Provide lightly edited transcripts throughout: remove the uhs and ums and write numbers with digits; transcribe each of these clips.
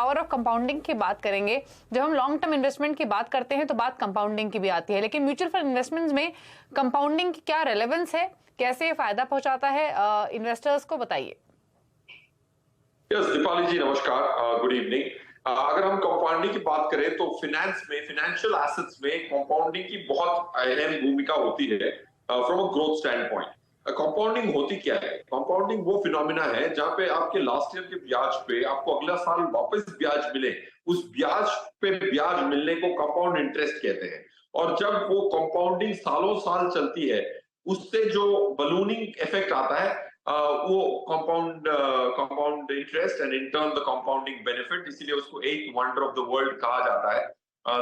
Power of compounding की बात करेंगे। जब हम लॉन्ग टर्म इन्वेस्टमेंट की बात करते हैं तो बात कंपाउंडिंग की भी आती है, लेकिन म्यूचुअल फंड इन्वेस्टमेंट्स में कंपाउंडिंग की क्या रेलेवेंस है, कैसे ये फायदा पहुंचाता है इन्वेस्टर्स को, बताइए। दीपाली जी नमस्कार, गुड इवनिंग। अगर हम कंपाउंडिंग की बात करें तो फिनेंस में, फिनेंशियल एसेट्स में कंपाउंडिंग की बहुत अहम भूमिका होती है from a growth stand point. Compounding होती क्या है? कंपाउंडिंग वो फिनोमिना है जहां पे आपके लास्ट ईयर के ब्याज पे आपको अगला साल वापस ब्याज मिले, उस ब्याज पे ब्याज मिलने को कंपाउंड इंटरेस्ट कहते हैं। और जब वो कंपाउंडिंग सालों साल चलती है, उससे जो बलूनिंग इफेक्ट आता है, वो compound interest and in turn the compounding benefit, इसीलिए उसको eighth wonder of the world कहा जाता है।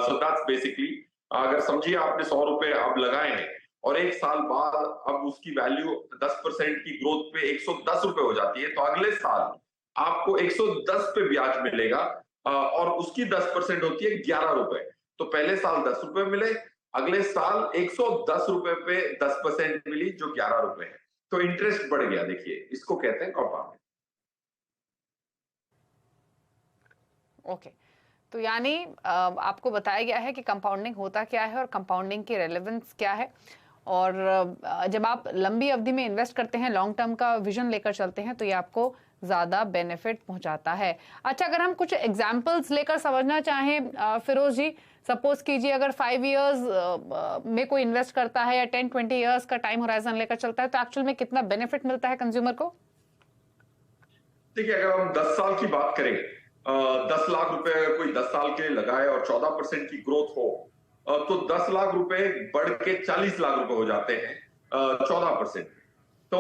सो दैट्स बेसिकली, अगर समझिए आपने 100 रुपए अब लगाए हैं और एक साल बाद अब उसकी वैल्यू 10% की ग्रोथ पे 110 रुपए हो जाती है, तो अगले साल आपको 110 पे ब्याज मिलेगा और उसकी 10% होती है 11 रुपए। तो पहले साल 10 रुपए मिले, अगले साल 110 रुपए पे 10% मिली जो 11 रुपए है, तो इंटरेस्ट बढ़ गया। देखिए, इसको कहते हैं कंपाउंडिंग। ओके, तो यानी आपको बताया गया है कि कंपाउंडिंग होता क्या है और कंपाउंडिंग की रेलेवेंस क्या है, और जब आप लंबी अवधि में इन्वेस्ट करते हैं, लॉन्ग टर्म का विजन लेकर चलते हैं, तो ये आपको ज्यादा बेनिफिट पहुंचाता है। अच्छा, अगर हम कुछ एग्जांपल्स लेकर समझना चाहें फिरोज जी, सपोज कीजिए अगर 5 इयर्स में कोई इन्वेस्ट करता है या 10-20 इयर्स का टाइम होराइजन लेकर चलता है, तो एक्चुअल में कितना बेनिफिट मिलता है कंज्यूमर को? देखिए, अगर हम 10 साल की बात करें, 10 लाख रुपए अगर कोई 10 साल के लिए लगाए और 14% की ग्रोथ हो, तो 10 लाख रुपए बढ़ के 40 लाख रुपए हो जाते हैं 14%। तो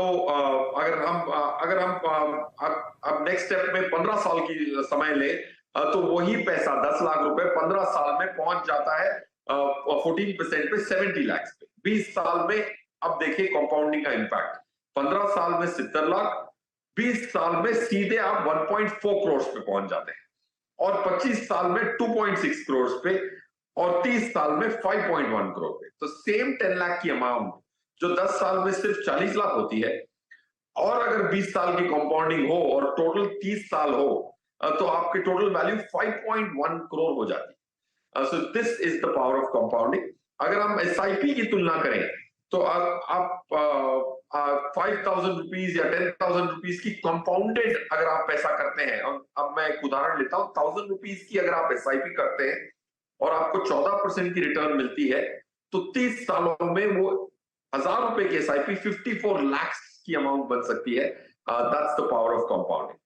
अगर हम अब नेक्स्ट स्टेप में 15 साल की समय ले, तो वही पैसा 10 लाख रुपए 15 साल में पहुंच जाता है 14% पे 70 लाख पे। 20 साल में अब देखिए कंपाउंडिंग का इम्पैक्ट, 15 साल में 70 लाख, 20 साल में सीधे आप 1.4 करोड़ पे पहुंच जाते हैं, और 25 साल में 2.6 करोड़ पे, और 30 साल में 5.1 करोड़ पे। तो सेम 10 लाख की अमाउंट जो 10 साल में सिर्फ 40 लाख होती है, और अगर 20 साल की कंपाउंडिंग हो और टोटल 30 साल हो, तो आपकी टोटल वैल्यू 5.1 करोड़ हो जाती है। So this is the power of compounding. अगर हम एसआईपी की तुलना करें, तो आप 5,000 रुपीज या 10,000 रुपीज की कंपाउंडेड अगर आप पैसा करते हैं, और अब मैं एक उदाहरण लेता हूं, 1,000 रुपीज की अगर आप एसआईपी करते हैं और आपको 14% की रिटर्न मिलती है, तो 30 सालों में वो 1,000 रुपए की एसआईपी 54 लाख की अमाउंट बन सकती है। That's the power of compounding.